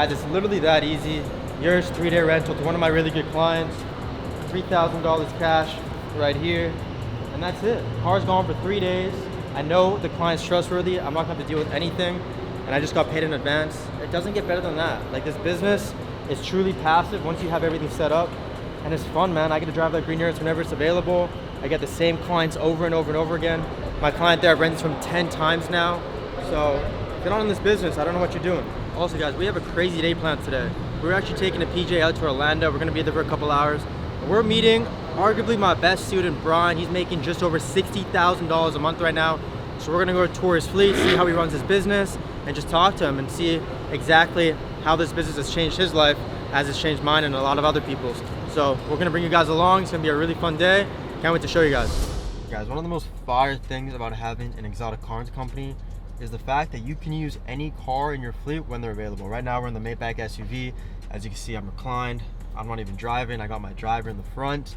Guys, it's literally that easy. Yours 3-day rental to one of my really good clients. $3,000 cash right here. And that's it. Car's gone for 3 days. I know the client's trustworthy. I'm not gonna have to deal with anything. And I just got paid in advance. It doesn't get better than that. Like, this business is truly passive once you have everything set up. And it's fun, man. I get to drive that green Yaris whenever it's available. I get the same clients over and over and over again. My client there, I've rented from 10 times now. So if you're not in this business, I don't know what you're doing. Also, guys, we have a crazy day planned today. We're actually taking a PJ out to Orlando. We're gonna be there for a couple hours. We're meeting arguably my best student, Brian. He's making just over $60,000 a month right now. So we're gonna go tour his fleet, see how he runs his business, and just talk to him and see exactly how this business has changed his life as it's changed mine and a lot of other people's. So we're gonna bring you guys along. It's gonna be a really fun day. Can't wait to show you guys. Guys, one of the most fire things about having an exotic car company is the fact that you can use any car in your fleet when they're available. Right now we're in the Maybach SUV. As you can see, I'm reclined. I'm not even driving. I got my driver in the front,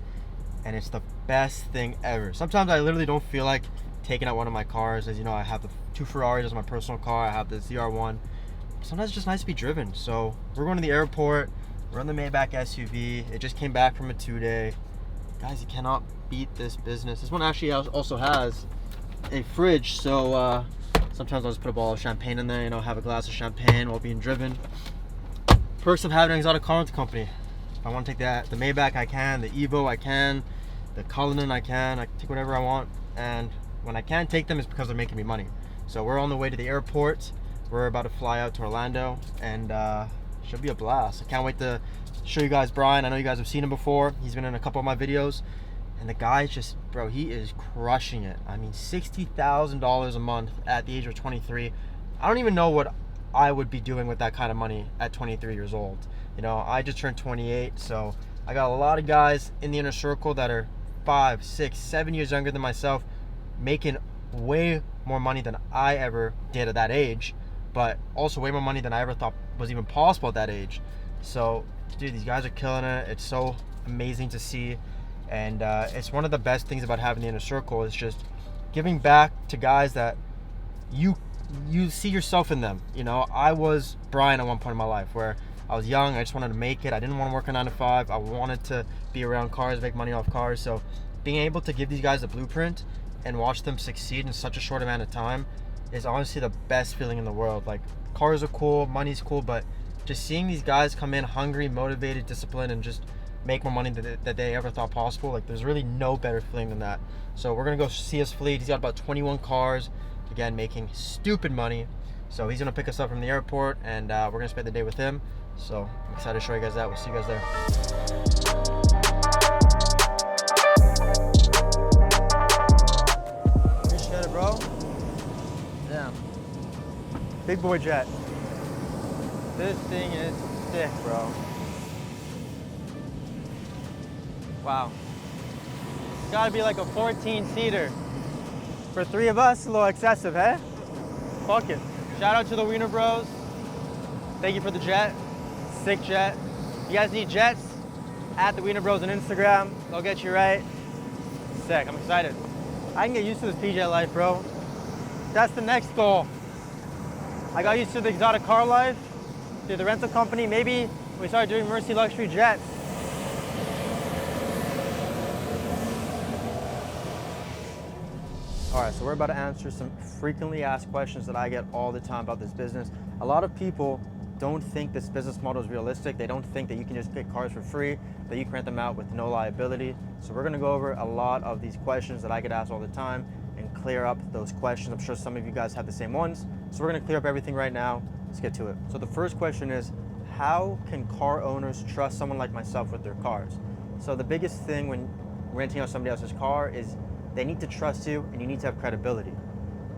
and it's the best thing ever. Sometimes I literally don't feel like taking out one of my cars. As you know, I have the 2 Ferraris as my personal car. I have the ZR1. Sometimes it's just nice to be driven. So we're going to the airport. We're in the Maybach SUV. It just came back from a 2-day. Guys, you cannot beat this business. This one actually also has a fridge, so sometimes I'll just put a bottle of champagne in there, you know, have a glass of champagne while being driven. Perks of having an exotic car rental company. If I want to take the Maybach, I can. The Evo, I can. The Cullinan, I can. I can take whatever I want. And when I can't take them, it's because they're making me money. So we're on the way to the airport. We're about to fly out to Orlando, and should be a blast. I can't wait to show you guys Brian. I know you guys have seen him before. He's been in a couple of my videos, and the guy's just, bro, he is crushing it. I mean, $60,000 a month at the age of 23. I don't even know what I would be doing with that kind of money at 23 years old. You know, I just turned 28, so I got a lot of guys in the inner circle that are 5, 6, 7 years younger than myself, making way more money than I ever did at that age, but also way more money than I ever thought was even possible at that age. So, dude, these guys are killing it. It's so amazing to see, and it's one of the best things about having the inner circle is just giving back to guys that you see yourself in them. You know, I was Brian at one point in my life where I was young. I just wanted to make it. I didn't want to work a 9 to 5. I wanted to be around cars, make money off cars. So being able to give these guys a blueprint and watch them succeed in such a short amount of time is honestly the best feeling in the world. Like, cars are cool, money's cool, but just seeing these guys come in hungry, motivated, disciplined, and just make more money that they ever thought possible, like, there's really no better feeling than that. So we're gonna go see his fleet. He's got about 21 cars, again, making stupid money. So he's gonna pick us up from the airport, and we're gonna spend the day with him. So I'm excited to show you guys that. We'll see you guys there. Appreciate it, bro. Damn. Big boy jet. This thing is sick, bro. Wow. It's gotta be like a 14-seater. For 3 of us, a little excessive, eh? Fuck it. Shout out to the Wiener Bros. Thank you for the jet. Sick jet. You guys need jets? At the Wiener Bros on Instagram. They'll get you right. Sick. I'm excited. I can get used to this PJ life, bro. That's the next goal. I got used to the exotic car life through the rental company. Maybe we start doing Mercy Luxury jets. All right, so we're about to answer some frequently asked questions that I get all the time about this business. A lot of people don't think this business model is realistic. They don't think that you can just get cars for free, that you can rent them out with no liability. So we're gonna go over a lot of these questions that I get asked all the time and clear up those questions. I'm sure some of you guys have the same ones. So we're gonna clear up everything right now. Let's get to it. So the first question is, how can car owners trust someone like myself with their cars? So the biggest thing when renting out somebody else's car is they need to trust you and you need to have credibility.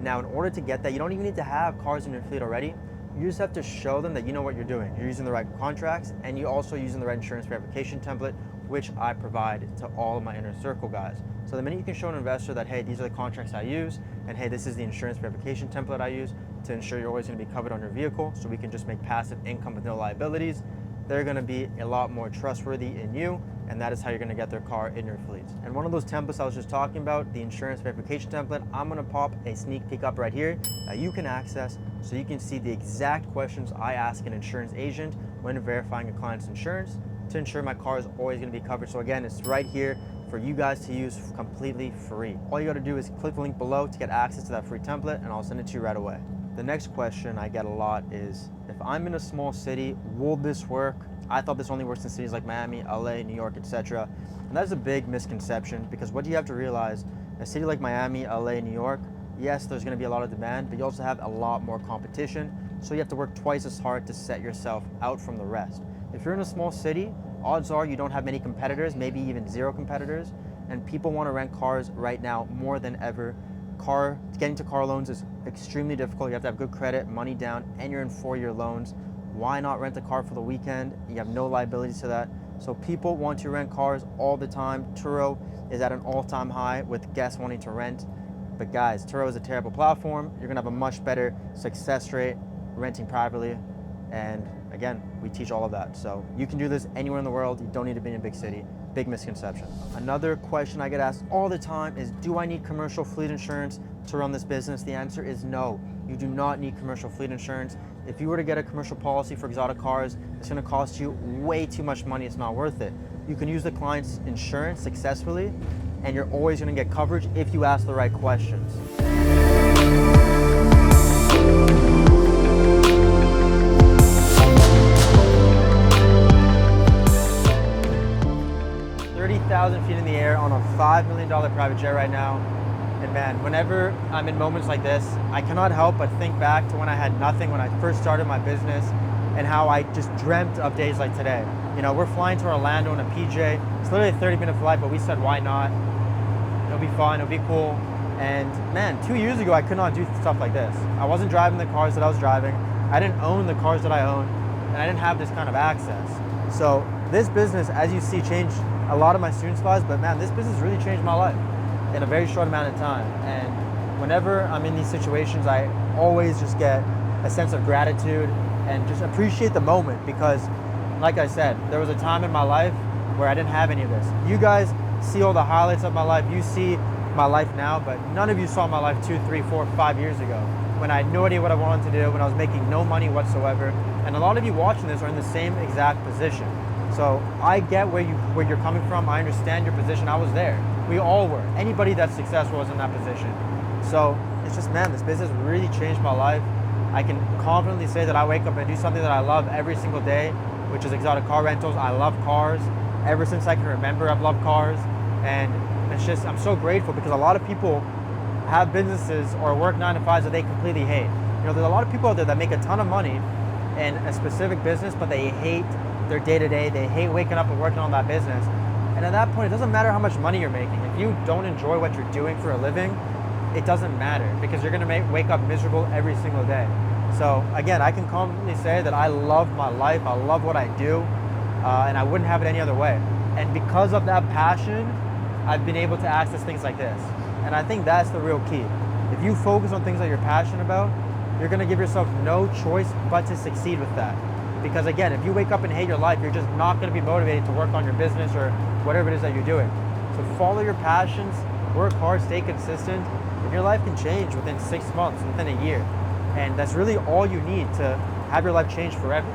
Now, in order to get that, you don't even need to have cars in your fleet already. You just have to show them that you know what you're doing. You're using the right contracts, and you're also using the right insurance verification template, which I provide to all of my inner circle guys. So the minute you can show an investor that, hey, these are the contracts I use, and hey, this is the insurance verification template I use to ensure you're always gonna be covered on your vehicle, so we can just make passive income with no liabilities, they're gonna be a lot more trustworthy in you, and that is how you're gonna get their car in your fleet. And one of those templates I was just talking about, the insurance verification template, I'm gonna pop a sneak peek up right here that you can access so you can see the exact questions I ask an insurance agent when verifying a client's insurance to ensure my car is always gonna be covered. So again, it's right here for you guys to use completely free. All you gotta do is click the link below to get access to that free template, and I'll send it to you right away. The next question I get a lot is, if I'm in a small city, will this work? I thought this only works in cities like Miami, LA, New York, etc. And that is a big misconception, because what you have to realize, a city like Miami, LA, New York, yes, there's gonna be a lot of demand, but you also have a lot more competition, so you have to work twice as hard to set yourself out from the rest. If you're in a small city, odds are you don't have many competitors, maybe even zero competitors, and people wanna rent cars right now more than ever. Getting to car loans is extremely difficult. You have to have good credit, money down, and you're in 4-year loans. Why not rent a car for the weekend? You have no liabilities to that. So people want to rent cars all the time. Turo is at an all-time high with guests wanting to rent. But guys, Turo is a terrible platform. You're gonna have a much better success rate renting privately. And again, we teach all of that. So you can do this anywhere in the world. You don't need to be in a big city. Big misconception. Another question I get asked all the time is, do I need commercial fleet insurance to run this business? The answer is no. You do not need commercial fleet insurance. If you were to get a commercial policy for exotic cars, it's gonna cost you way too much money. It's not worth it. You can use the client's insurance successfully, and you're always gonna get coverage if you ask the right questions. Feet in the air on a $5 million private jet right now. And man, whenever I'm in moments like this, I cannot help but think back to when I had nothing, when I first started my business, and how I just dreamt of days like today. You know, we're flying to Orlando in a PJ. It's literally a 30-minute flight, but we said, why not? It'll be fun, it'll be cool. And man, 2 years ago, I could not do stuff like this. I wasn't driving the cars that I was driving. I didn't own the cars that I own, and I didn't have this kind of access. So this business, as you see, changed a lot of my students' lives, but man, this business really changed my life in a very short amount of time. And whenever I'm in these situations, I always just get a sense of gratitude and just appreciate the moment, because like I said, there was a time in my life where I didn't have any of this. You guys see all the highlights of my life, you see my life now, but none of you saw my life 2, 3, 4, 5 years ago, when I had no idea what I wanted to do, when I was making no money whatsoever. And a lot of you watching this are in the same exact position. So I get where you're coming from. I understand your position. I was there. We all were. Anybody that's successful was in that position. So it's just, man, this business really changed my life. I can confidently say that I wake up and do something that I love every single day, which is exotic car rentals. I love cars. Ever since I can remember, I've loved cars. And it's just, I'm so grateful, because a lot of people have businesses or work 9 to 5s that they completely hate. You know, there's a lot of people out there that make a ton of money in a specific business, but they hate their day-to-day. They hate waking up and working on that business. And at that point, it doesn't matter how much money you're making. If you don't enjoy what you're doing for a living, it doesn't matter, because you're gonna wake up miserable every single day. So again, I can confidently say that I love my life. I love what I do, and I wouldn't have it any other way. And because of that passion, I've been able to access things like this. And I think that's the real key. If you focus on things that you're passionate about, you're gonna give yourself no choice but to succeed with that. Because again, if you wake up and hate your life, you're just not gonna be motivated to work on your business or whatever it is that you're doing. So follow your passions, work hard, stay consistent, and your life can change within 6 months, within a year. And that's really all you need to have your life change forever.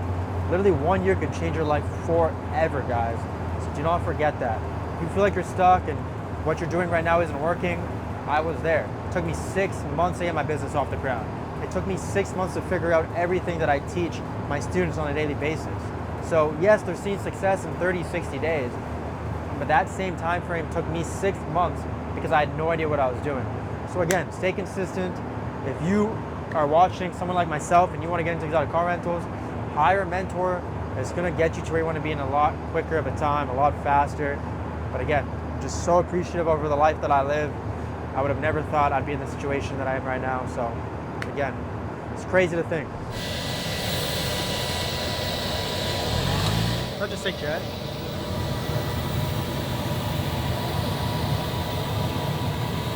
Literally 1 year could change your life forever, guys. So do not forget that. If you feel like you're stuck and what you're doing right now isn't working, I was there. It took me 6 months to get my business off the ground. It took me 6 months to figure out everything that I teach my students on a daily basis. So yes, they're seeing success in 30, 60 days, but that same time frame took me 6 months because I had no idea what I was doing. So again, stay consistent. If you are watching someone like myself and you want to get into exotic car rentals, hire a mentor. It's going to get you to where you want to be in a lot quicker of a time, a lot faster. But again, just so appreciative over the life that I live. I would have never thought I'd be in the situation that I am right now. So again, it's crazy to think. Such a sick jet.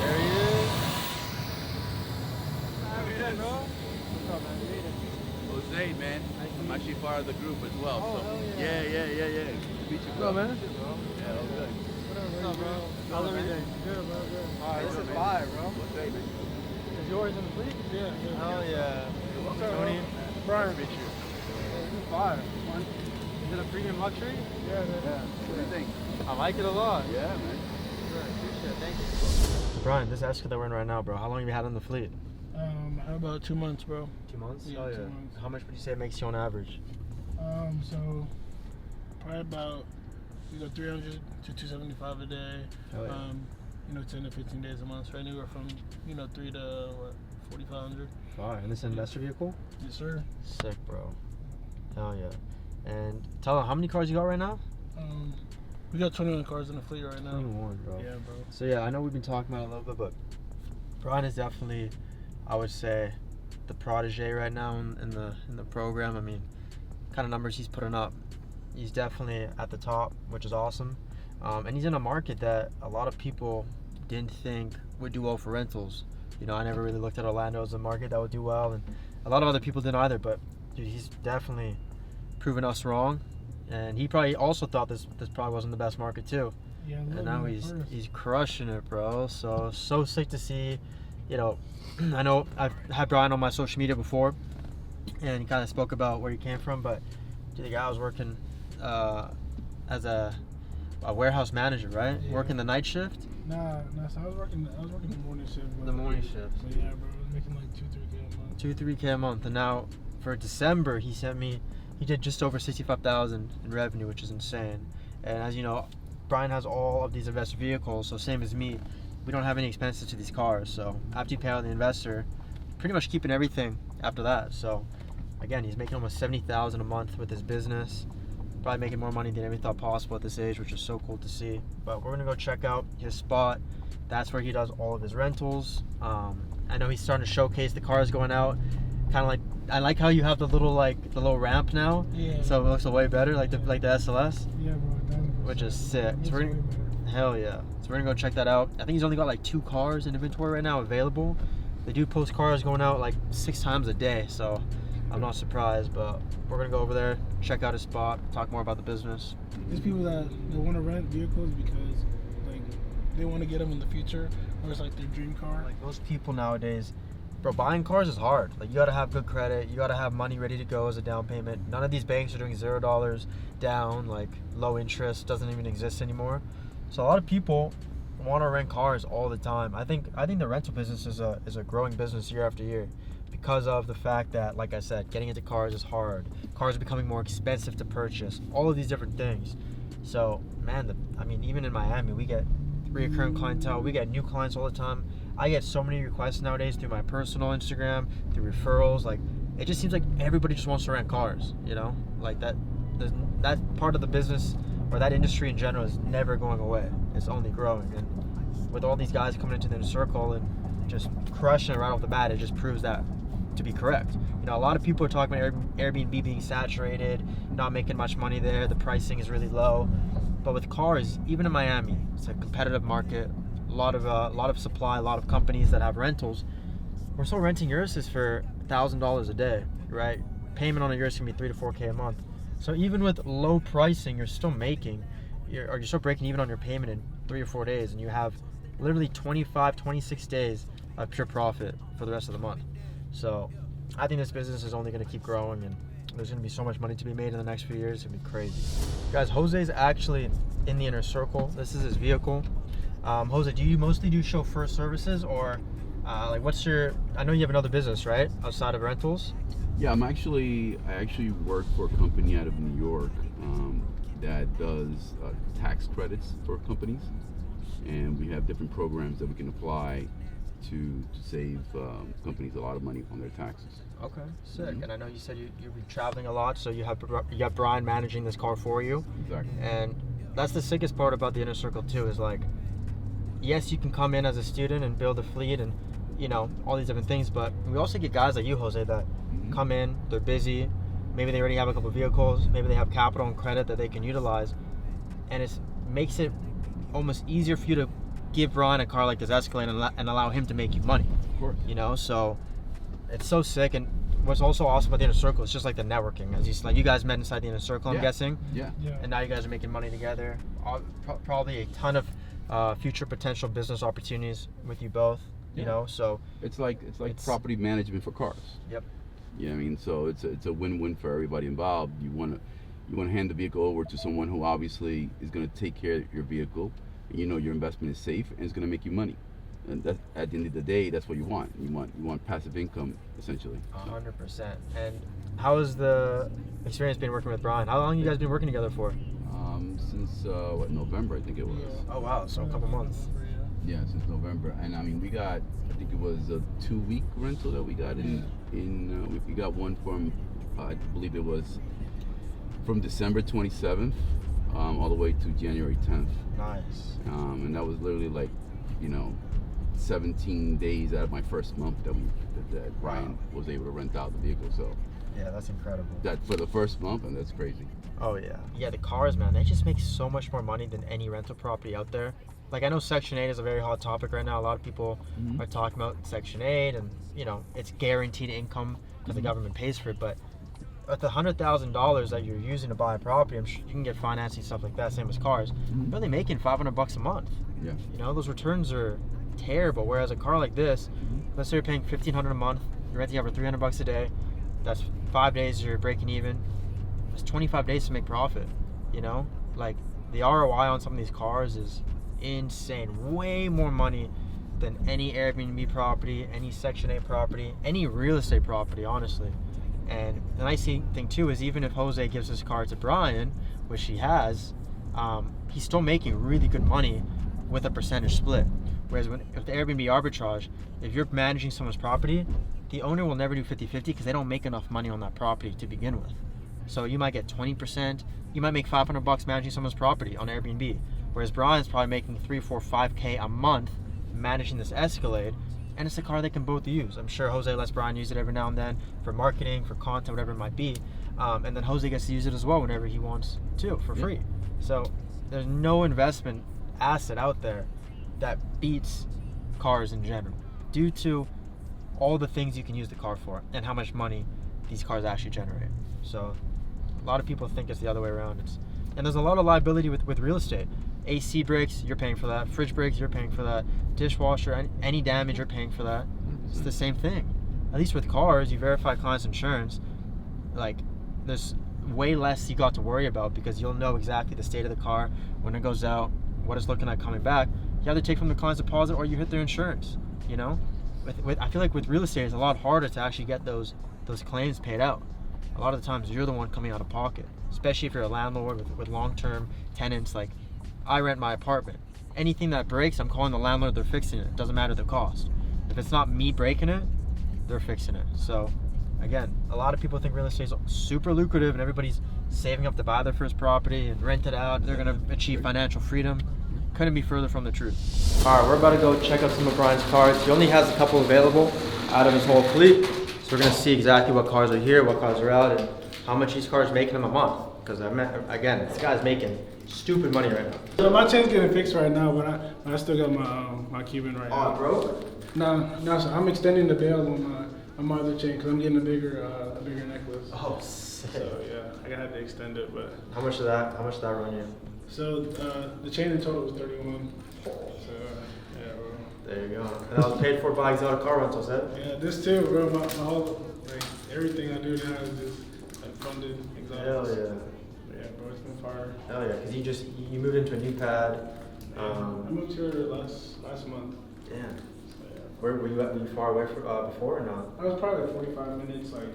There he is. How you doing, bro? What's up, man? Jose, man. I'm actually part of the group as well. Oh, so hell yeah. yeah. Meet you, What's bro. up, man? Yeah, all good. What's up, bro? How's everything? Good, bro. Good. All right, this is fire, bro. What's that, man? Is yours in the fleet? Yeah. Hell yeah. What's up, Tony? Brian. Nice to meet you. This is fire. Is it a premium luxury? Yeah. What do you think? I like it a lot. Yeah, man. Appreciate it. Thank you. Brian, this Esca that we're in right now, bro, how long have you had on the fleet? About 2 months, bro. 2 months? Yeah, 2 months. How much would you say it makes you on average? So probably about 300 to 275 a day. Oh, yeah. 10 to 15 days a month. So anywhere from 3 to 4,500. Fire. And this is an investor vehicle? Yes, sir. Sick, bro. Hell yeah. And tell them, how many cars you got right now? We got 21 cars in the fleet right now. 21, bro. Yeah, bro. So yeah, I know we've been talking about it a little bit, but Brian is definitely, I would say, the protege right now in the program. I mean, kind of numbers he's putting up, he's definitely at the top, which is awesome. And he's in a market that a lot of people didn't think would do well for rentals. I never really looked at Orlando as a market that would do well, and a lot of other people didn't either. But dude, he's definitely proven us wrong, and he probably also thought this probably wasn't the best market too. Yeah, And now he's crushing it, bro. So sick to see. I know I've had Brian on my social media before, and he kind of spoke about where he came from. But dude, the guy was working as a warehouse manager, right? Yeah. Working the night shift. Nah. So I was working the morning shift. The morning shift. So yeah, bro, I was making like 2-3K a month. 2-3K a month, and now for December he did just over 65,000 in revenue, which is insane. And as you know, Brian has all of these investor vehicles, so same as me, we don't have any expenses to these cars. So after you pay out the investor, pretty much keeping everything after that. So again, he's making almost 70,000 a month with his business. Probably making more money than ever thought possible at this age, which is so cool to see. But we're gonna go check out his spot. That's where he does all of his rentals. I know he's starting to showcase the cars going out. Kind of like, I like how you have the little ramp now. Yeah. So it looks way better, like the SLS. Yeah, bro. Which is sick. So we're hell yeah. So we're gonna go check that out. I think he's only got like 2 cars in inventory right now available. They do post cars going out like 6 times a day, so I'm not surprised. But we're gonna go over there, check out his spot, talk more about the business. There's people that they want to rent vehicles because like they want to get them in the future, or it's like their dream car. Like those people nowadays, bro, buying cars is hard. Like you gotta have good credit, you gotta have money ready to go as a down payment. None of these banks are doing $0 down, like low interest doesn't even exist anymore. So a lot of people want to rent cars all the time. I think the rental business is a growing business year after year because of the fact that, like I said, getting into cars is hard. Cars are becoming more expensive to purchase. All of these different things. So man, even in Miami, we get recurring clientele. We get new clients all the time. I get so many requests nowadays through my personal Instagram, through referrals. Like it just seems like everybody just wants to rent cars. Like that part of the business or that industry in general is never going away. It's only growing. And with all these guys coming into the inner circle and just crushing it right off the bat, it just proves that to be correct. A lot of people are talking about Airbnb being saturated, not making much money there. The pricing is really low. But with cars, even in Miami, it's a competitive market. A lot of supply, a lot of companies that have rentals. We're still renting Urises for $1,000 a day, right? Payment on a Urus can be 3 to 4K a month. So even with low pricing, you're still you're still breaking even on your payment in 3 or 4 days, and you have literally 25, 26 days of pure profit for the rest of the month. So I think this business is only going to keep growing, and there's going to be so much money to be made in the next few years. It's going to be crazy. Guys, Jose's actually in the inner circle. This is his vehicle. Jose, do you mostly do chauffeur services, or I know you have another business, right, outside of rentals? Yeah, I actually work for a company out of New York that does tax credits for companies, and we have different programs that we can apply to save companies a lot of money on their taxes. Okay, sick. Mm-hmm. And I know you said you've been traveling a lot, so you have Brian managing this car for you. Exactly. And that's the sickest part about the inner circle too, is like, yes, you can come in as a student and build a fleet and all these different things, but we also get guys like you, Jose, that come in, they're busy, maybe they already have a couple of vehicles, maybe they have capital and credit that they can utilize, and it makes it almost easier for you to give Brian a car like this Escalade and allow him to make you money. Of course. So it's so sick. And what's also awesome about the inner circle is just like the networking. As you guys met inside the inner circle, I'm guessing. Yeah. And now you guys are making money together. Probably a ton of future potential business opportunities with you both. You know, so it's like property management for cars. Yep. You know what I mean? So it's a win-win for everybody involved. You want to hand the vehicle over to someone who obviously is going to take care of your vehicle. And you know your investment is safe and it's going to make you money. And that, at the end of the day, that's what you want. You want passive income, essentially. 100%. And how has the experience been working with Brian? How long have you guys been working together for? Since November, I think it was. Oh wow, so a couple months. Yeah, since November. And I mean, we got, I think it was a 2-week rental that we got we got one from, I believe it was from December 27th all the way to January 10th. Nice. And that was literally like, 17 days out of my first month that Brian was able to rent out the vehicle. So yeah, that's incredible. That for the first month, and that's crazy. Oh yeah. Yeah, the cars, man, they just make so much more money than any rental property out there. Like, I know Section 8 is a very hot topic right now. A lot of people are talking about Section 8 and, it's guaranteed income because the government pays for it. But at the $100,000 that you're using to buy a property, I'm sure you can get financing, stuff like that, same as cars. You're only making $500 a month. Yeah. Those returns are terrible. Whereas a car like this, let's say you're paying $1,500 a month, you're renting out for $300 a day. That's 5 days you're breaking even. It's 25 days to make profit. Like, the ROI on some of these cars is insane. Way more money than any Airbnb property, any Section 8 property, any real estate property, honestly. And the nice thing too is, even if Jose gives his car to Brian, which he has, he's still making really good money with a percentage split. Whereas with the Airbnb arbitrage, if you're managing someone's property, the owner will never do 50-50 because they don't make enough money on that property to begin with. So you might get 20%, you might make $500 managing someone's property on Airbnb. Whereas Brian's probably making 3, 4, 5K a month managing this Escalade, and it's a car they can both use. I'm sure Jose lets Brian use it every now and then for marketing, for content, whatever it might be. And then Jose gets to use it as well whenever he wants to, for free. So there's no investment asset out there that beats cars in general, due to all the things you can use the car for and how much money these cars actually generate. So a lot of people think it's the other way around. And there's a lot of liability with real estate. AC breaks, you're paying for that. Fridge breaks, you're paying for that. Dishwasher, any damage, you're paying for that. It's the same thing. At least with cars, you verify client's insurance. Like, there's way less you got to worry about because you'll know exactly the state of the car when it goes out, what it's looking like coming back. You either take from the client's deposit or you hit their insurance. I feel like with real estate, it's a lot harder to actually get those claims paid out. A lot of the times, you're the one coming out of pocket, especially if you're a landlord with long-term tenants. Like, I rent my apartment. Anything that breaks, I'm calling the landlord, they're fixing it. It doesn't matter the cost. If it's not me breaking it, they're fixing it. So, again, a lot of people think real estate is super lucrative and everybody's saving up to buy their first property and rent it out. They're going to achieve financial freedom. Couldn't be further from the truth. All right, we're about to go check out some of Brian's cars. He only has a couple available out of his whole fleet. So we're going to see exactly what cars are here, what cars are out, and how much each car is making him a month. Because, again, this guy's making stupid money right now. So my chain's getting fixed right now, but I still got my Cuban right now. Oh, it broke? No, so I'm extending the bail on my other chain because I'm getting a bigger necklace. Oh, sick. So yeah, I gotta have to extend it, but. How much did that run you? So the chain in total was 31. So yeah, bro. There you go. And that was paid for by Exotic Car Rentals, eh? Yeah, this too, bro. My whole, everything I do now is just funded Exotic. Hell yeah. Yeah, bro, it's been fire. Hell yeah, because you moved into a new pad. I moved here last month. Damn. So, yeah. Were you far away before or not? I was probably like 45 minutes, like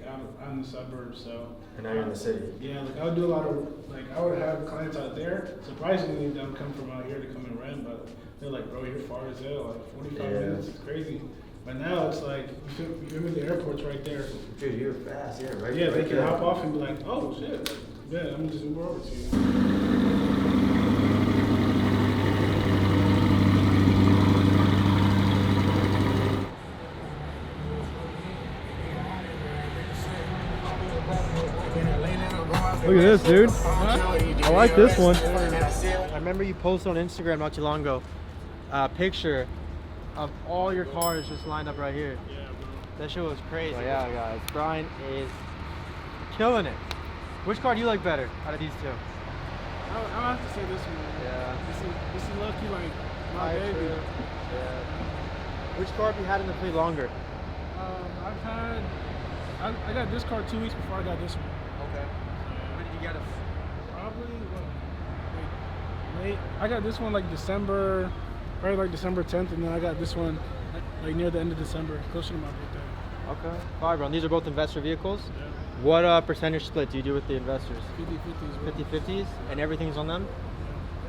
out in the suburbs. So. And now you're in the city. Yeah, I would do a lot of I would have clients out there. Surprisingly, they would come from out here to come and rent, but they're like, bro, you're far as hell. Like 45 minutes, it's crazy. But now it's like you feel me? The airport's right there. Dude, you're fast, yeah, right? Yeah, right they can there. hop off and be like, oh shit, yeah, I'm just Uber over to you. Look at this, dude. I like this one. I remember you posted on Instagram not too long ago a picture of all your cars just lined up right here. Yeah, bro. That shit was crazy. But yeah, guys, Brian is killing it. Which car do you like better out of these two? I'll have to say this one. Yeah. This is lucky, like my baby. True. Yeah. Which car have you had in the fleet longer? I got this car 2 weeks before I got this one. Okay. When did you get it? Probably late. I got this one like December, probably like December 10th, and then I got this one like near the end of December, closer to my birthday. Okay. All right, bro. And these are both investor vehicles? Yeah. What percentage split do you do with the investors? 50/50s. 50/50s? And everything's on them?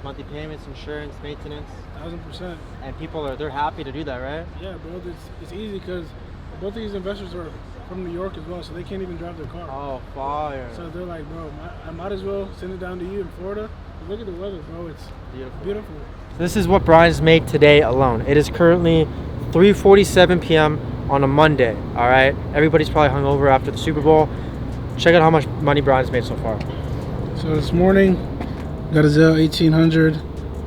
Monthly payments, insurance, maintenance? 1000%. And people they're happy to do that, right? Yeah, bro. It's easy because both of these investors are from New York as well, so they can't even drive their car. Oh, fire. So they're like, bro, I might as well send it down to you in Florida. Look at the weather, bro. It's beautiful. This is what Brian's made today alone. It is currently 3:47 p.m. on a Monday, all right? Everybody's probably hungover after the Super Bowl. Check out how much money Brian's made so far. So this morning, got a Zelle 1800,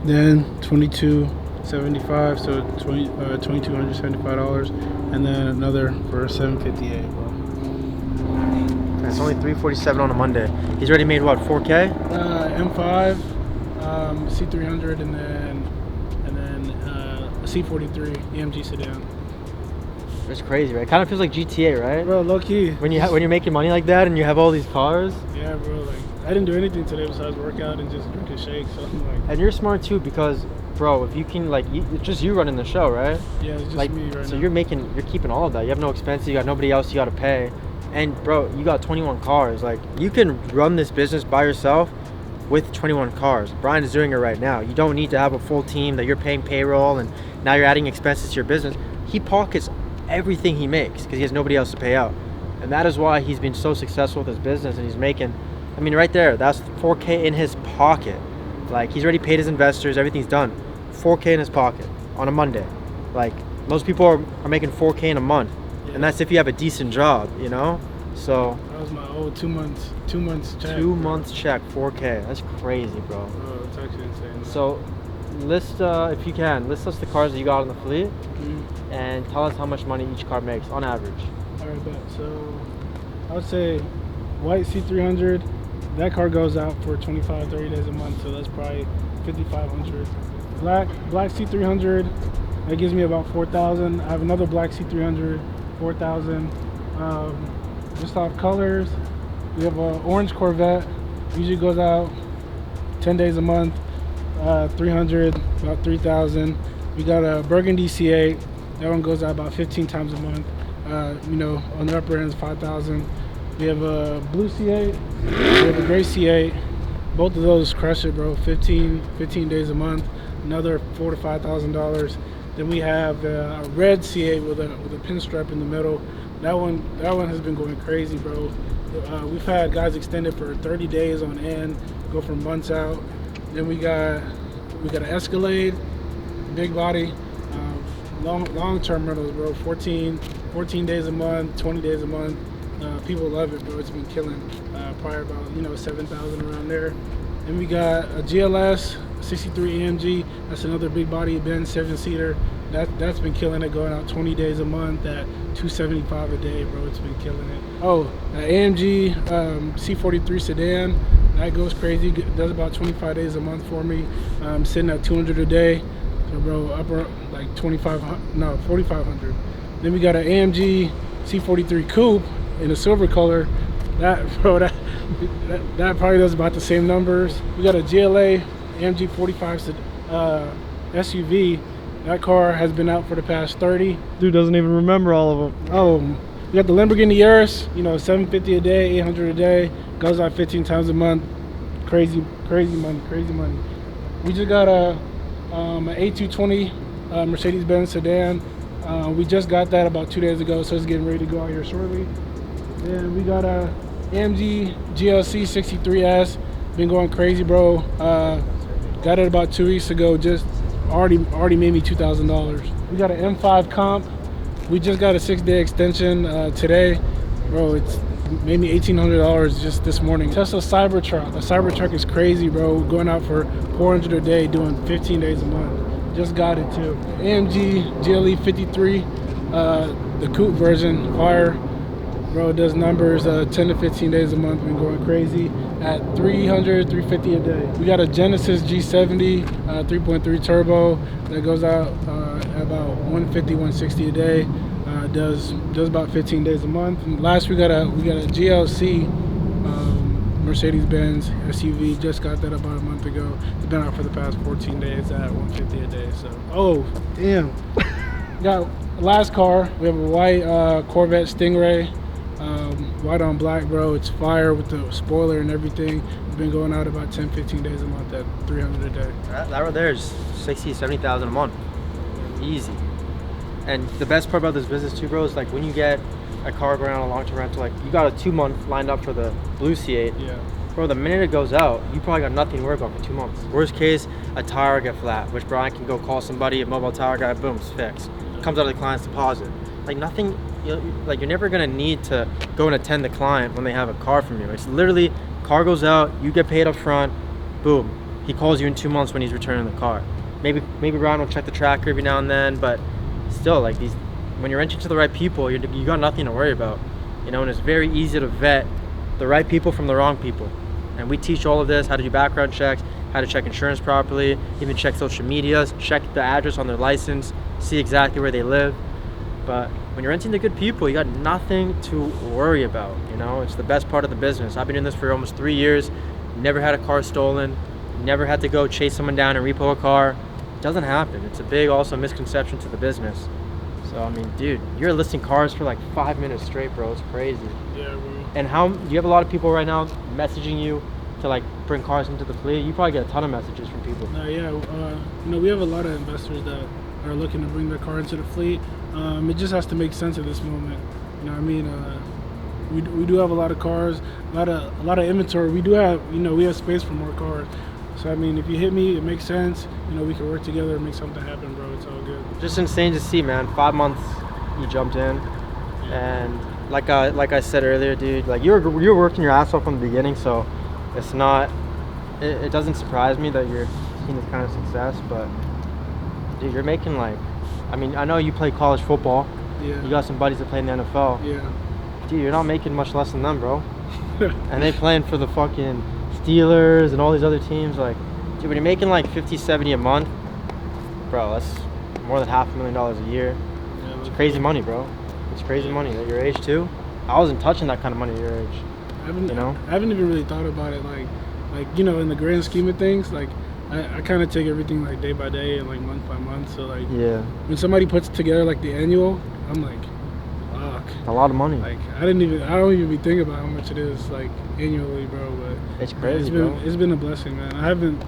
then 2275, so $2,275, and then another for 758, bro. It's only 3:47 on a Monday. He's already made what, 4K? M5, C300, and then a C43 AMG sedan. It's crazy, right? It kind of feels like GTA, right? Bro, low key. When you're making money like that and you have all these cars. Yeah, bro. Like I didn't do anything today besides work out and just drink a shake. So I'm like. And you're smart too because, bro, if you can it's just you running the show, right? Yeah, it's just like, me right so now. you're keeping all of that. You have no expenses. You got nobody else you got to pay. And bro, you got 21 cars. Like you can run this business by yourself with 21 cars. Brian is doing it right now. You don't need to have a full team that you're paying payroll and now you're adding expenses to your business. He pockets everything he makes because he has nobody else to pay out. And that is why he's been so successful with his business, and he's making, I mean, right there, that's 4K in his pocket. Like he's already paid his investors, everything's done. 4K in his pocket on a Monday. Like most people are making 4K in a month. Yeah. And that's if you have a decent job, you know? So that was my old 2 months check. 2 months check, 4K. That's crazy, bro. Bro, it's actually insane. So list, if you can, list us the cars that you got in the fleet and tell us how much money each car makes on average. All right, bet. So I would say white C300, that car goes out for 25, 30 days a month, so that's probably 5,500. Black C300, that gives me about 4,000. I have another black C300, 4,000. Just off colors, we have an orange Corvette, usually goes out 10 days a month, 300, about 3,000. We got a burgundy C8, that one goes out about 15 times a month. On the upper end is 5,000. We have a blue C8, we have a gray C8. Both of those crush it, bro. 15 days a month, another $4,000 to $5,000. Then we have a red C8 with a pinstripe in the middle. That one has been going crazy, bro. We've had guys extend it for 30 days on end, go for months out. Then we got an Escalade, big body, long-term rentals, bro. 14 days a month, 20 days a month. People love it, bro. It's been killing. Probably about 7,000 around there. Then we got a GLS 63 AMG. That's another big body Benz 7-seater. That's been killing it, going out 20 days a month at $275 a day, bro. It's been killing it. Oh, AMG C43 sedan. That goes crazy. Does about 25 days a month for me. Sitting at 200 a day. So, bro, upper like 4,500. Then we got an AMG C43 coupe in a silver color. That probably does about the same numbers. We got a GLA AMG 45 SUV. That car has been out for the past 30. Dude doesn't even remember all of them. Oh, we got the Lamborghini Urus, $750 a day, $800 a day, goes out 15 times a month. Crazy money. We just got a A220 Mercedes-Benz sedan. We just got that about 2 days ago, so it's getting ready to go out here shortly. Then we got a AMG GLC 63S, been going crazy, bro. Got it about 2 weeks ago, just already made me $2,000. We got an M5 comp. We just got a 6-day extension today, bro. It's made me $1,800 just this morning. Tesla Cybertruck. The Cybertruck is crazy, bro. Going out for $400 a day, doing 15 days a month. Just got it too. AMG GLE 53. the coupe version, fire. Bro, it does numbers 10 to 15 days a month. Been going crazy at 300, 350 a day. We got a Genesis G70 3.3 turbo that goes out at about 150, 160 a day. Does about 15 days a month. And last we got a GLC Mercedes-Benz SUV. Just got that about a month ago. It's been out for the past 14 days at 150 a day. So, oh damn. Got last car. We have a white Corvette Stingray. White on black, bro. It's fire with the spoiler and everything. It's been going out about 10, 15 days a month at 300 a day. That right there is 60, 70,000 a month. Easy. And the best part about this business too, bro, is like when you get a car going on a long-term rental, like you got a 2 month lined up for the blue C8. Yeah. Bro, the minute it goes out, you probably got nothing to worry about for 2 months. Worst case, a tire get flat, which Brian can go call somebody, a mobile tire guy, boom, it's fixed. Comes out of the client's deposit. Like nothing, like you're never gonna need to go and attend the client when they have a car from you. It's literally, car goes out, you get paid up front, boom. He calls you in 2 months when he's returning the car. Maybe Brian will check the tracker every now and then, but still, like these, when you're renting to the right people, you got nothing to worry about, you know. And it's very easy to vet the right people from the wrong people. And we teach all of this: how to do background checks, how to check insurance properly, even check social medias, check the address on their license, see exactly where they live. But when you're renting to good people, you got nothing to worry about, you know. It's the best part of the business. I've been doing this for almost 3 years, never had a car stolen, never had to go chase someone down and repo a car. It doesn't happen. It's a big also misconception to the business. So I mean, dude, you're listing cars for like 5 minutes straight, bro. It's crazy. Yeah, bro. And how do you have a lot of people right now messaging you to like bring cars into the fleet? You probably get a ton of messages from people. Yeah, you know, we have a lot of investors that are looking to bring their car into the fleet. It just has to make sense at this moment. You know what I mean? We do have a lot of cars, a lot of inventory. We do have, you know, we have space for more cars. So I mean, if you hit me, it makes sense. You know, we can work together and make something happen, bro. It's all good. Just insane to see, man. 5 months you jumped in, and like I said earlier, dude, like you're working your ass off from the beginning. So it's not, it doesn't surprise me that you're seeing this kind of success. But dude, you're making like, I mean, I know you play college football. Yeah. You got some buddies that play in the NFL. Yeah. Dude, you're not making much less than them, bro. And they playing for the fucking Steelers and all these other teams. Like, dude, when you're making like 50, 70 a month, bro, that's more than $500,000 a year. Yeah, It's crazy money, bro. It's crazy money at your age too. I wasn't touching that kind of money at your age. I haven't, you know? I haven't even really thought about it like you know, in the grand scheme of things. Like, I kind of take everything like day by day and like month by month. So like, Yeah, when somebody puts together like the annual, I'm like, fuck. a lot of money. Like, I don't even be thinking about how much it is like annually, bro. But It's crazy, bro. bro. It's been a blessing, man. I haven't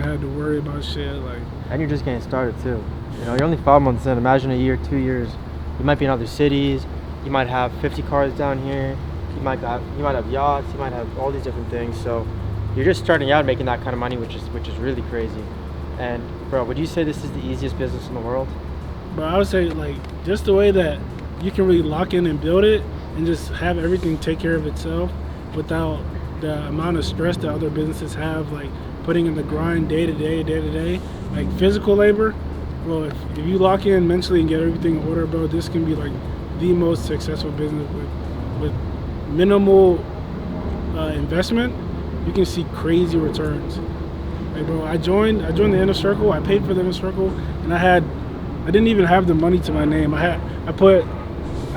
had to worry about shit. Like, And you're just getting started too. You know, you're only 5 months in. Imagine a year, 2 years. You might be in other cities. You might have 50 cars down here. You might have yachts. You might have all these different things. So you're just starting out making that kind of money, which is really crazy. And bro, would you say this is the easiest business in the world? but I would say like just the way that you can really lock in and build it and just have everything take care of itself without the amount of stress that other businesses have, like putting in the grind day to day, like physical labor. Well, if you lock in mentally and get everything in order, bro, this can be like the most successful business with minimal investment. You can see crazy returns. Like, bro, I joined the inner circle. I paid for the inner circle, and I didn't even have the money to my name. I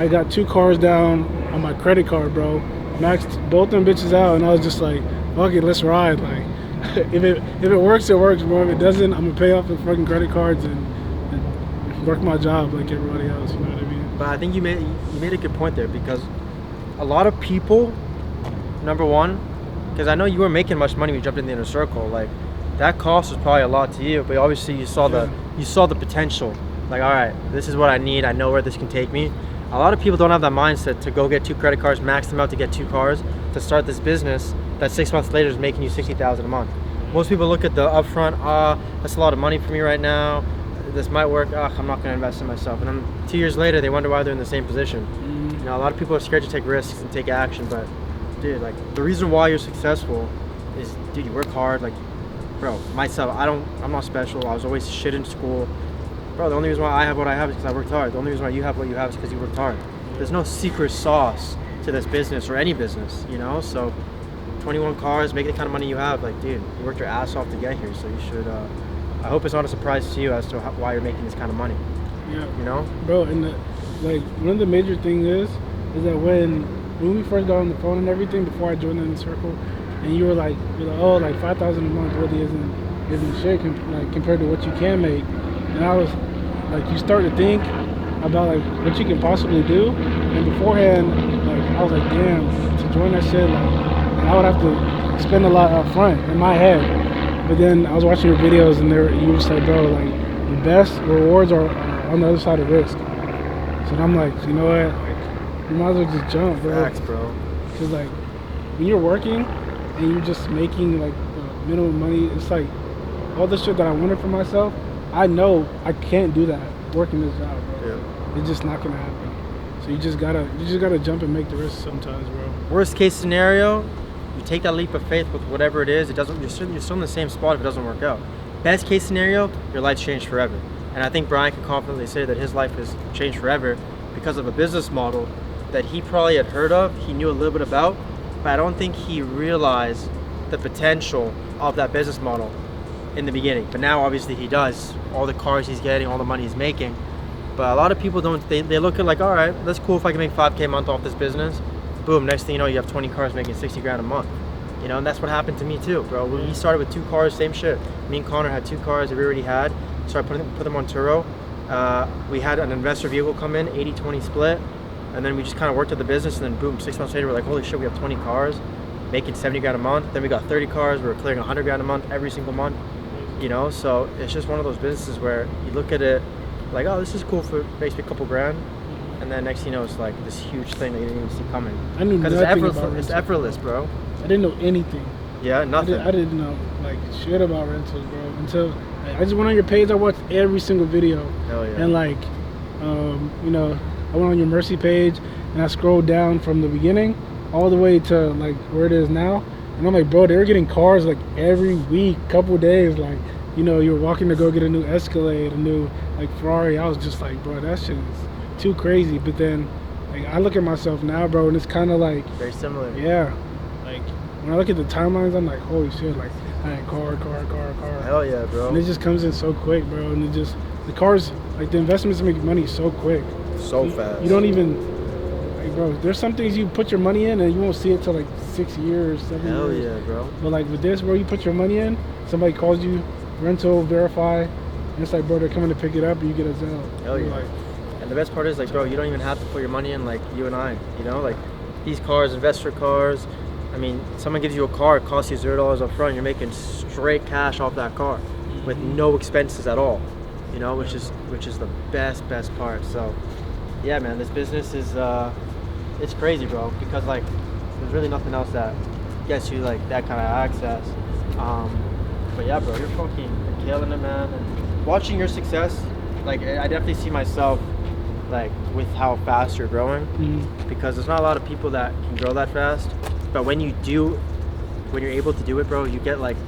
got 2 cars down on my credit card, bro. Maxed both them bitches out, and I was just like, fuck it, let's ride. Like, if it works, it works, bro. If it doesn't, I'm gonna pay off the fucking credit cards and work my job like everybody else. You know what I mean? But I think you made a good point there, because a lot of people, number one, because I know you weren't making much money when you jumped in the inner circle. Like, that cost was probably a lot to you, but obviously you saw the potential. Like, all right, this is what I need. I know where this can take me. A lot of people don't have that mindset to go get 2 credit cards, max them out to get 2 cars to start this business that 6 months later is making you $60,000 a month. Most people look at the upfront, that's a lot of money for me right now. This might work. I'm not going to invest in myself. And then 2 years later, they wonder why they're in the same position. You know, a lot of people are scared to take risks and take action, but dude, like, the reason why you're successful is, dude, you work hard. Like, bro, myself, I'm not special. I was always shit in school. bro, the only reason why I have what I have is because I worked hard. The only reason why you have what you have is because you worked hard. There's no secret sauce to this business or any business, you know? So 21 cars, making the kind of money you have, like, dude, you worked your ass off to get here. So you should, I hope it's not a surprise to you as to why you're making this kind of money. Yeah. You know? Bro, and like one of the major things is that when we first got on the phone and everything before I joined in the circle, and you're like, oh, like 5,000 a month really isn't shit compared to what you can make. And I was like, you start to think about like what you can possibly do. And beforehand, like I was like, damn, to join that shit, like I would have to spend a lot up front in my head. But then I was watching your videos and you were like, bro, like the best rewards are on the other side of risk. So I'm like, you know what? Like, you might as well just jump, bro. Facts, bro. Cause like when you're working and you're just making like the minimum money, it's like all the shit that I wanted for myself. I know I can't do that working this job, bro. Yeah. It's just not gonna happen. So you just gotta jump and make the risk sometimes, bro. Worst case scenario, you take that leap of faith with whatever it is. You're still in the same spot if it doesn't work out. Best case scenario, your life's changed forever. And I think Brian can confidently say that his life has changed forever because of a business model that he probably had heard of, he knew a little bit about, but I don't think he realized the potential of that business model in the beginning. But now obviously he does. All the cars he's getting, all the money he's making. But a lot of people don't, they look at like, all right, that's cool if I can make 5K a month off this business. Boom, next thing you know, you have 20 cars making 60 grand a month. You know, and that's what happened to me too, bro. When we started with 2 cars, same shit. Me and Connor had 2 cars that we already had. So I put them on Turo. We had an investor vehicle come in, 80-20 split. And then we just kind of worked at the business, and then boom, 6 months later, we're like, holy shit, we have 20 cars, making 70 grand a month. Then we got 30 cars, we were clearing 100 grand a month every single month. You know, so it's just one of those businesses where you look at it like, oh, this is cool for makes me a couple grand. And then next thing you know, it's like this huge thing that you didn't even see coming. I knew nothing about it's effortless, bro. I didn't know anything. Yeah, nothing. I didn't know like shit about rentals, bro. Until I just went on your page. I watched every single video. Hell yeah. And like, you know, I went on your Mercy page and I scrolled down from the beginning all the way to like where it is now. And I'm like, bro, they were getting cars like every week, couple days. Like, you know, you were walking to go get a new Escalade, a new like Ferrari. I was just like, bro, that shit is too crazy. But then, like, I look at myself now, bro, and it's kind of like very similar. Yeah, like when I look at the timelines, I'm like, holy shit, like I had car. Hell yeah, bro. And it just comes in so quick, bro. And it just the cars, like the investments make money so quick, so fast. You don't even. Like, bro, there's some things you put your money in and you won't see it till like 6 years, 7 years. Hell yeah, bro. But like with this, bro, you put your money in, somebody calls you, rental, verify, and it's like, bro, they're coming to pick it up and you get a Zelle. Hell yeah. Like, and the best part is like, bro, you don't even have to put your money in like you and I, you know? Like these cars, investor cars, I mean, someone gives you a car, it costs you $0 up front, you're making straight cash off that car with no expenses at all, you know, which is the best part. So yeah, man, this business is it's crazy, bro, because like there's really nothing else that gets you like that kind of access. But yeah, bro, you're fucking killing it, man. And watching your success, like I definitely see myself like with how fast you're growing, because there's not a lot of people that can grow that fast. But when you do, when you're able to do it, bro, you get like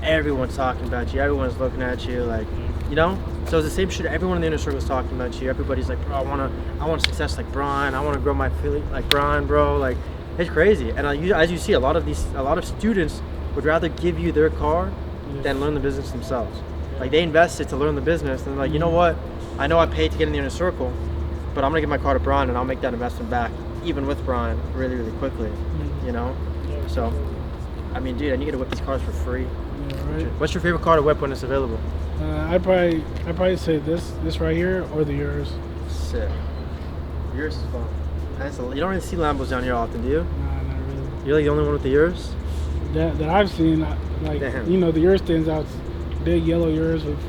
everyone's talking about you, everyone's looking at you, like, you know. So it's the same shit. Everyone in the inner circle is talking about you. Everybody's like, bro, I want success like Brian. I want to grow my affiliate like Brian, bro. Like, it's crazy. And as you see, a lot of students would rather give you their car than learn the business themselves. Like, they invested to learn the business, and they're like, you know what? I know I paid to get in the inner circle, but I'm gonna give my car to Brian, and I'll make that investment back, even with Brian, really, really quickly. You know. So, I mean, dude, and you get to whip these cars for free. Yeah, right. What's your favorite car to whip when it's available? I'd probably say this right here or the yours. Sick. Yours is fun. You don't really see Lambos down here often, do you? Nah, not really. You're like the only one with the yours? That I've seen, like, damn. You know, the yours stands out. Big yellow yours with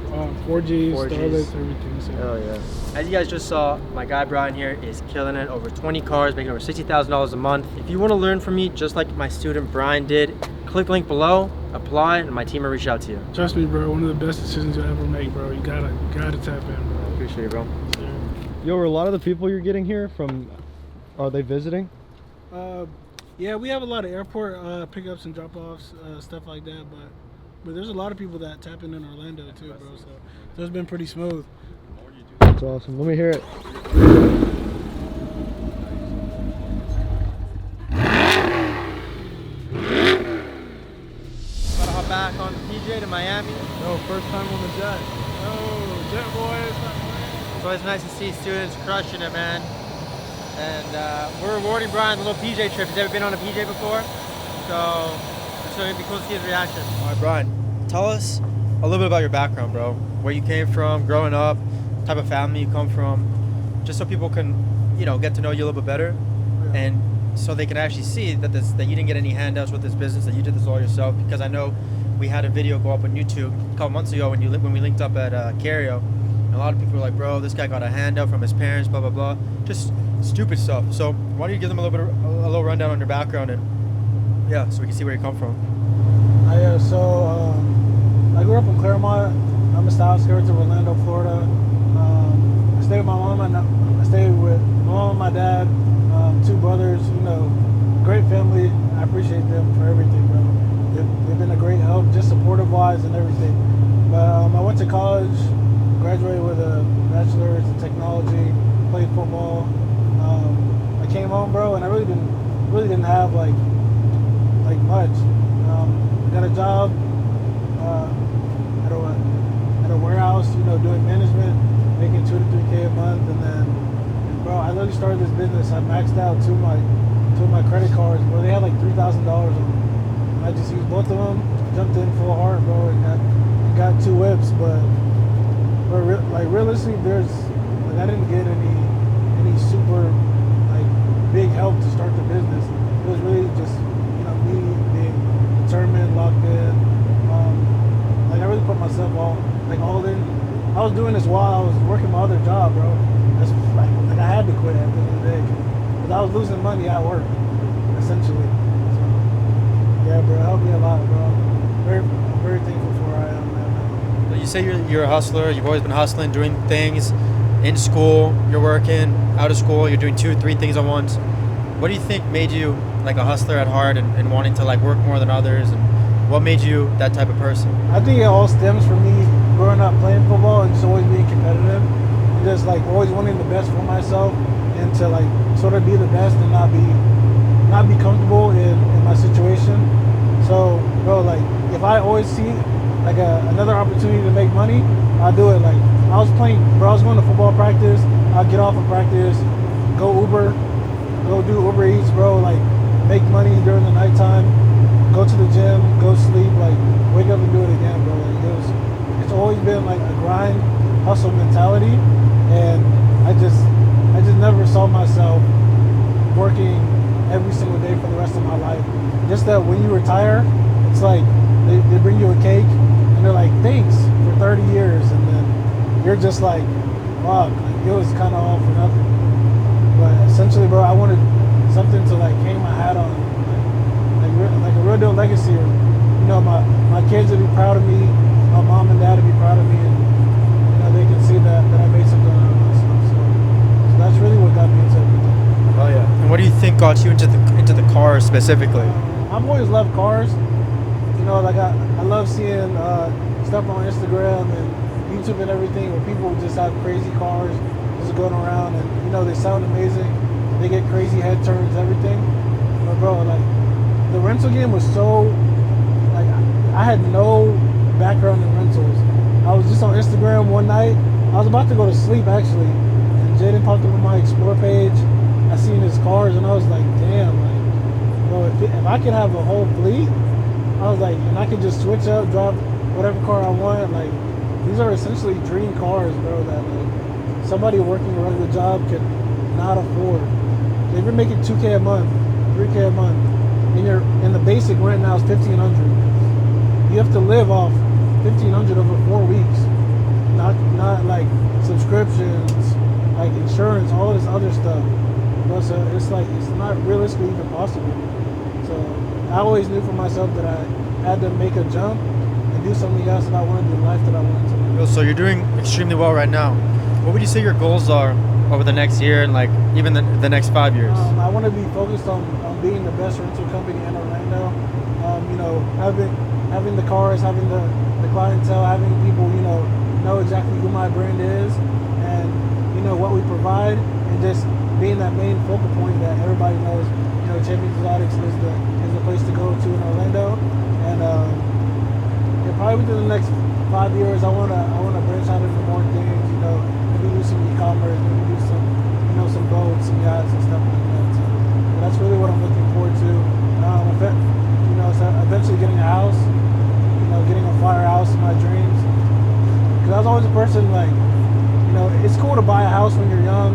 4Gs, 4Gs. starlets, everything. So. Oh yeah. As you guys just saw, my guy Brian here is killing it. Over 20 cars, making over $60,000 a month. If you want to learn from me, just like my student Brian did, click the link below, apply, and my team will reach out to you. Trust me, bro. One of the best decisions you'll ever make, bro. You gotta tap in, bro. Appreciate it, bro. Yeah. Yo, are a lot of the people you're getting here from, are they visiting? Yeah, we have a lot of airport pickups and drop-offs, stuff like that, but there's a lot of people that tap in Orlando too, bro. So it's been pretty smooth. That's awesome. Let me hear it. Gotta hop back on the PJ to Miami. No, first time on the jet. Oh, Jet Boys. It's always nice to see students crushing it, man. And we're rewarding Brian the little PJ trip. He's ever been on a PJ before? So it'd be cool to see his reaction. All right, Brian, tell us a little bit about your background, bro. Where you came from, growing up, type of family you come from, just so people can, get to know you a little bit better, and so they can actually see that you didn't get any handouts with this business, that you did this all yourself. Because I know we had a video go up on YouTube a couple months ago when we linked up at Cario, and a lot of people were like, "Bro, this guy got a handout from his parents, blah blah blah," just stupid stuff. So why don't you give them a little rundown on your background, and so we can see where you come from. I grew up in Claremont. I'm a style skirts of Orlando, Florida. I stayed with my mom and my dad, two brothers. Great family. I appreciate them for everything, bro. They've been a great help, just supportive wise and everything. But I went to college, graduated with a bachelor's in technology, played football. I came home, bro, and I really didn't have like much. Got a job at a warehouse, doing management, making 2 to 3K a month, and then, bro, I literally started this business. I maxed out two of my credit cards, bro. They had like $3,000 on them. And I just used both of them, jumped in full hard, bro, and got 2 whips. But realistically, I didn't get any super big help to start the business. It was really just me being determined, locked in. I really put myself all in. I was doing this while I was working my other job, bro. That's I had to quit at the end of the day because I was losing money at work, essentially. So, yeah, bro, it helped me a lot, bro. I'm very thankful for where I am now. So you say you're a hustler. You've always been hustling, doing things in school. You're working out of school. You're doing 2, 3 things at once. What do you think made you like a hustler at heart and wanting to work more than others? And what made you that type of person? I think it all stems from me growing up playing football and just always being competitive. And just always wanting the best for myself and to sort of be the best and not be comfortable in my situation. So, bro, if I always see another opportunity to make money, I'll do it. I was going to football practice. I'll get off of practice, go do Uber Eats, bro. Make money during the nighttime, go to the gym, go sleep, wake up and do it again, bro. It's always been a grind, hustle mentality, and I just never saw myself working every single day for the rest of my life. Just that when you retire, it's they bring you a cake and they're like, thanks for 30 years, and then you're just fuck, it was kind of all for nothing. But essentially, bro, I wanted something to hang my hat on, like a real deal legacy. My kids would be proud of me, my mom and dad would be proud of me, and they can see that I made something out of myself. So that's really what got me into everything. Oh yeah. And what do you think got you into the cars specifically? I've always loved cars. I love seeing stuff on Instagram and YouTube and everything where people just have crazy cars just going around, and they sound amazing. They get crazy head turns, everything. But bro, the rental game was so I had no background in rentals. I was just on Instagram one night. I was about to go to sleep actually, and Jaden popped up on my explore page. I seen his cars and I was like, damn, bro, if I could have a whole fleet, I was and I could just switch up, drive whatever car I want. These are essentially dream cars, bro, that somebody working a regular job could not afford. If you're making 2K a month, 3K a month, and the basic rent now is $1,500. You have to live off $1,500 over 4 weeks. Not subscriptions, insurance, all this other stuff. But so it's not realistically even possible. So I always knew for myself that I had to make a jump and do something else that I wanted in life that I wanted to do. So you're doing extremely well right now. What would you say your goals are over the next year and even the next 5 years? I want to be focused on being the best rental company in Orlando. Having the cars, having the clientele, having people know exactly who my brand is, and what we provide, and just being that main focal point that everybody knows. Champions Exotics is the place to go to in Orlando, and probably within the next 5 years, I wanna branch out into more things. Maybe do some e-commerce, maybe do some boats, some yachts, and stuff like that. So that's really what I'm looking forward to. So eventually getting a house, getting a firehouse in my dreams. Because I was always a person like, it's cool to buy a house when you're young,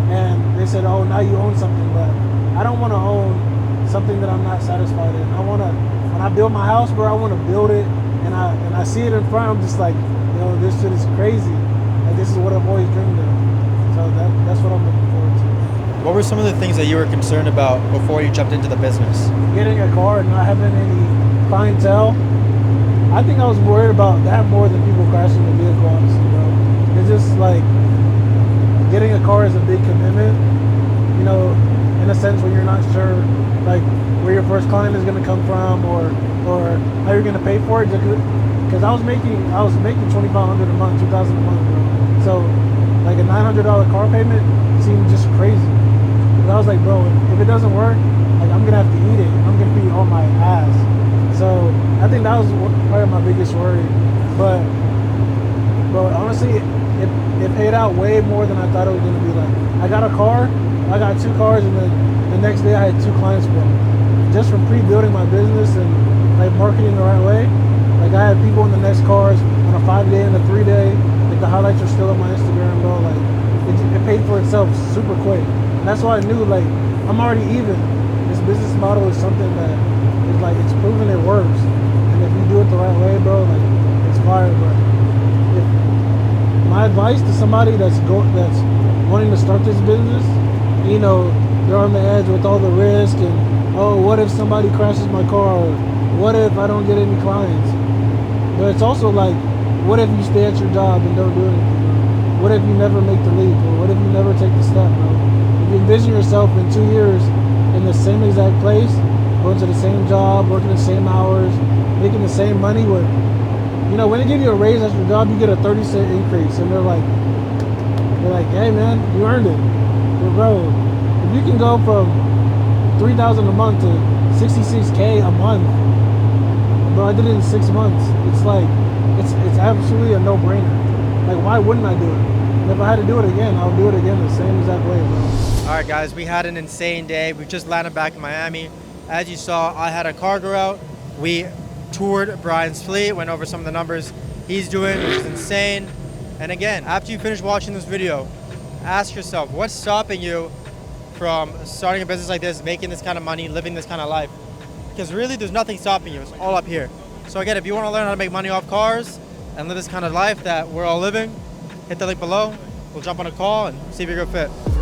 and they said, oh, now you own something, but I don't want to own something that I'm not satisfied in. When I build my house, bro, I want to build it, and I see it in front. I'm just like, this shit is crazy. Like, this is what I've always dreamed of. So that's what I'm looking forward to. What were some of the things that you were concerned about before you jumped into the business? Getting a car and not having any clientele. I think I was worried about that more than people crashing the vehicle, honestly, bro. It's just like, getting a car is a big commitment, in a sense when you're not sure, like, where your first client is going to come from or how you're going to pay for it. Because I was making $2,500 a month, $2,000 a month, bro. So, like, a $900 car payment seemed just crazy. Because I was like, bro, if it doesn't work, like, I'm going to have to eat it. I'm going to be on my ass. So, I think that was probably my biggest worry. But honestly, it paid out way more than I thought it was going to be. Like, I got a car, I got 2 cars, and then the next day I had 2 clients, bro. Just from pre-building my business and, like, marketing the right way. Like, I had people in the next cars on a 5-day and a 3-day. Like, the highlights are still on my Instagram, bro. Like, it paid for itself super quick. And that's why I knew, like, I'm already even. This business model is something that is, like, it's proven it works. And if you do it the right way, bro, like, it's fire, bro. My advice to somebody that's wanting to start this business, they're on the edge with all the risk and, oh, what if somebody crashes my car? Or what if I don't get any clients? But it's also like, what if you stay at your job and don't do anything? Bro? What if you never make the leap? Or what if you never take the step, bro? If you envision yourself in 2 years in the same exact place, going to the same job, working the same hours, making the same money with, when they give you a raise at your job, you get a 30-cent increase, and they're like, hey man, you earned it. But bro, if you can go from $3,000 a month to $66K a month, bro, I did it in 6 months. It's like, it's absolutely a no-brainer. Like, why wouldn't I do it? And if I had to do it again, I'll do it again the same exact way, bro. All right, guys, we had an insane day. We just landed back in Miami. As you saw, I had a cargo route. We toured Brian's fleet, went over some of the numbers he's doing, which is insane. And again, after you finish watching this video, ask yourself, what's stopping you from starting a business like this, making this kind of money, living this kind of life? Because really, there's nothing stopping you. It's all up here. So again, if you want to learn how to make money off cars and live this kind of life that we're all living, hit the link below. We'll jump on a call and see if you're a good fit.